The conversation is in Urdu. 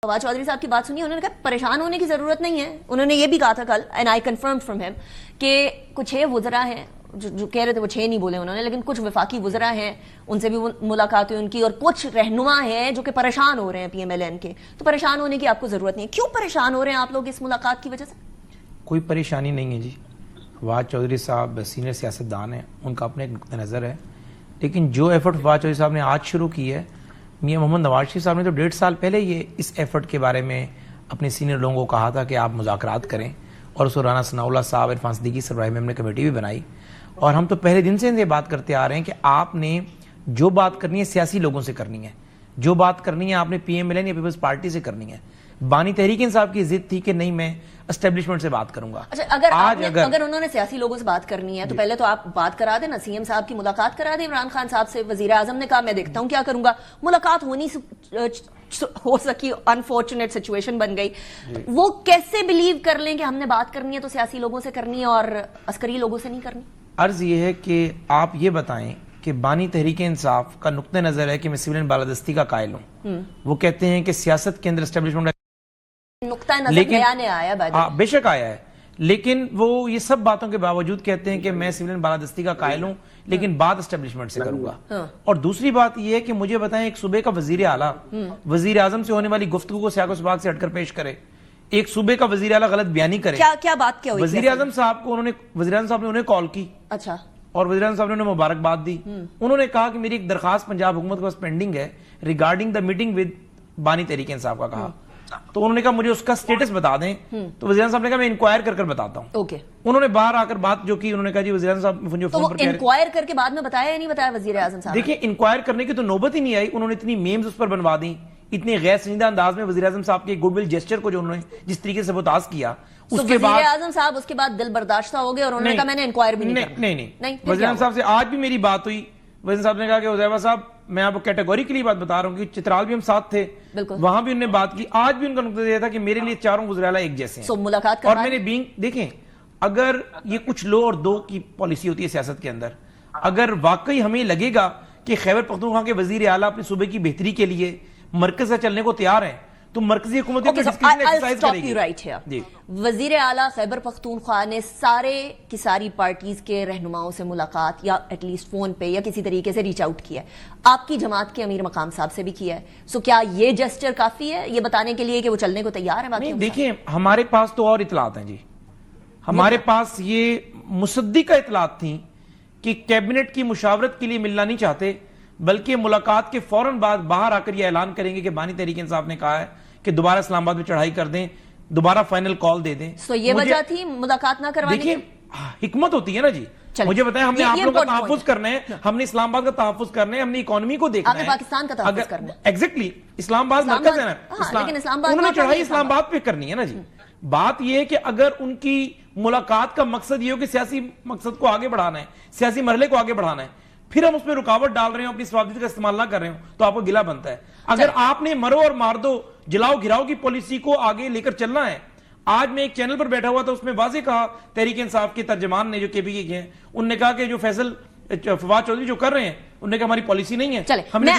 فواد چودھری صاحب کی بات سنی، انہوں نے کہا پریشان ہونے کی ضرورت نہیں ہے. انہوں نے یہ بھی کہا تھا کل، اینڈ آئی کنفرمڈ فرام ہم، کہ کچھ 6 وزراء ہیں جو کہہ رہے تھے، وہ 6 نہیں بولے انہوں نے، لیکن کچھ وفاقی وزراء ہیں، ان سے بھی ملاقات ہوئی ان کی، اور کچھ رہنما ہیں جو کہ پریشان ہو رہے ہیں پی ایم ایل این کے. تو پریشان ہونے کی آپ کو ضرورت نہیں ہے. کیوں پریشان ہو رہے ہیں آپ لوگ اس ملاقات کی وجہ سے؟ کوئی پریشانی نہیں ہے جی. فواد چودھری صاحب سینئر سیاستدان ہیں، ان کا اپنا ایک نقطہ نظر ہے، لیکن جو ایفرٹ فواد چودھری صاحب نے آج شروع کی ہے، میاں محمد نواز شریف صاحب نے تو 1.5 سال پہلے یہ اس ایفرٹ کے بارے میں اپنے سینئر لوگوں کو کہا تھا کہ آپ مذاکرات کریں، اور اس رانا ثناء اللہ صاحب، عرفان صدیقی سربراہی میں ہم نے کمیٹی بھی بنائی، اور ہم تو پہلے دن سے یہ بات کرتے آ رہے ہیں کہ آپ نے جو بات کرنی ہے سیاسی لوگوں سے کرنی ہے، جو بات کرنی ہے آپ نے پی ایم ایل این یا پیپلز پارٹی سے کرنی ہے. بانی تحریک انصاف کی ضد تھی کہ نہیں میں اسٹیبلشمنٹ سے بات کروں گا. اچھا، اگر انہوں نے سیاسی لوگوں سے بات کرنی ہے تو پہلے تو آپ بات کرا دیں نا، سی ایم صاحب کی ملاقات کرا دیں عمران خان صاحب سے. وزیر اعظم نے کہا میں دیکھتا ہوں کیا کروں گا. ملاقات ہو سکی، انفارچونیٹ سچویشن بن گئی. وہ کیسے بلیو کر لیں کہ ہم نے بات کرنی ہے تو سیاسی لوگوں سے کرنی ہے اور عسکری لوگوں سے نہیں کرنی؟ عرض یہ ہے کہ آپ یہ بتائیں کہ بانی تحریک انصاف کا نقطہ نظر ہے کہ میں سویلین بالادستی کا قائل ہوں. وہ کہتے ہیں کہ سیاست کے اندر اسٹیبلشمنٹ نقطہ نظر نیا نیا آیا، بے شک آیا ہے، لیکن وہ یہ سب باتوں کے باوجود کہتے ہیں کہ میں سویلین بالادستی کا قائل ہوں لیکن بات اسٹیبلشمنٹ سے کروں گا. اور دوسری بات یہ ہے کہ مجھے بتائیں، ایک صوبے کا وزیر اعلیٰ وزیر اعظم سے ہونے والی گفتگو کو سیاق و سباق سے ہٹ کر پیش کرے، ایک صوبے کا وزیر اعلیٰ غلط بیانی کرے. کیا بات کیا ہوئی؟ وزیر اعظم صاحب نے انہیں کال کی، اچھا، اور وزیر اعظم صاحب نے انہیں مبارکباد دی. انہوں نے کہا کہ میری ایک درخواست پنجاب حکومت کے پاس پینڈنگ ہے ریگارڈنگ دا میٹنگ ود بانی تحریک انصاف کا کہا. تو انہوں نے کہا مجھے اس کا سٹیٹس بتا دیں. تو وزیر اعظم صاحب نے کہا میں انکوائر کر بتاتا ہوں. انہوں نے باہر آ کر بات جو کی، انہوں نے کہا جی وزیر اعظم صاحب تو انکوائر کر کے بعد میں بتایا یا نہیں بتایا وزیر اعظم صاحب؟ دیکھیں، انکوائر کرنے کی تو نوبت ہی نہیں آئی. انہوں نے اتنی میمز اس پر بنوا دی، اتنے غیر سنجیدہ انداز میں وزیر اعظم صاحب کے گڈ ول جیسچر کو جو انہوں نے جس طریقے سے بتاز کیا، اس کے بعد وزیر اعظم صاحب اس کے بعد دل برداشتہ ہو گئے اور انہوں نے کہا میں نے انکوائر بھی نہیں کرنا. نہیں، وزیر اعظم صاحب سے آج بھی میری بات ہوئی. وزیر صاحب نے کہا کہ حذیفہ صاحب میں آپ کو کیٹیگوریکلی بات بتا رہا ہوں کہ چترال بھی ہم ساتھ تھے، وہاں بھی انہوں نے بات کی. آج بھی ان کا نقطہ یہ تھا کہ میرے لیے چاروں وزراء اعلیٰ ایک جیسے ہیں. ملاقات اور میں نے دیکھیں، اگر یہ کچھ لو اور دو کی پالیسی ہوتی ہے سیاست کے اندر، اگر واقعی ہمیں لگے گا کہ خیبر پختونخوا کے وزیر اعلیٰ اپنے صوبے کی بہتری کے لیے مرکز سے چلنے کو تیار ہیں تو مرکزی حکومت وزیر اعلیٰ خیبر پختونخوا نے سارے کی ساری پارٹیز کے رہنماؤں سے ملاقات یا ایٹ لیسٹ فون پہ یا کسی طریقے سے ریچ آؤٹ کیا ہے. آپ کی جماعت کے امیر مقام صاحب سے بھی کیا ہے. سو کیا یہ جسچر کافی ہے یہ بتانے کے لیے کہ وہ چلنے کو تیار ہے؟ دیکھیں، ہمارے پاس تو اور اطلاعات ہیں جی. ہمارے پاس یہ مصدقہ اطلاعات تھیں کہ کیبنٹ کی مشاورت کے لیے ملنا نہیں چاہتے، بلکہ ملاقات کے فوراً بعد باہر آ کر یہ اعلان کریں گے کہ بانی تحریک انصاف نے کہا ہے کہ دوبارہ اسلام آباد میں چڑھائی کر دیں، دوبارہ فائنل کال دے دیں. سو یہ وجہ تھی ملاقات نہ کروانے کی؟ دیکھیں، حکمت ہوتی ہے نا جی. مجھے بتائیں، ہم نے آپ لوگ کا تحفظ کرنا ہے، ہم نے اسلام آباد کا تحفظ کرنا ہے، ہم نے اکانومی کو دیکھنا ہے، پاکستان کا تحفظ کرنا ہے. ایگزیکٹلی، اسلام آباد مرکز ہے نا، انہوں نے چڑھائی اسلام آباد پہ کرنی ہے نا جی. بات یہ ہے کہ اگر ان کی ملاقات کا مقصد یہ ہو کہ سیاسی مقصد کو آگے بڑھانا ہے، سیاسی مرحلے کو آگے بڑھانا ہے، پھر ہم اس میں رکاوٹ ڈال رہے ہیں، اپنی صوابدیت کا استعمال نہ کر رہے ہوں تو آپ کو گلہ بنتا ہے. اگر آپ نے مرو اور مار دو، جلاؤ گھراؤ کی پالیسی کو آگے لے کر چلنا ہے. آج میں ایک چینل پر بیٹھا ہوا تھا، اس میں واضح کہا تحریک انصاف کے ترجمان نے جو کے پی کے ہیں، انہوں نے کہا کہ جو فیصل فواد چودھری جو کر رہے ہیں، انہوں نے کہا ہماری پالیسی نہیں ہے. چلے، میں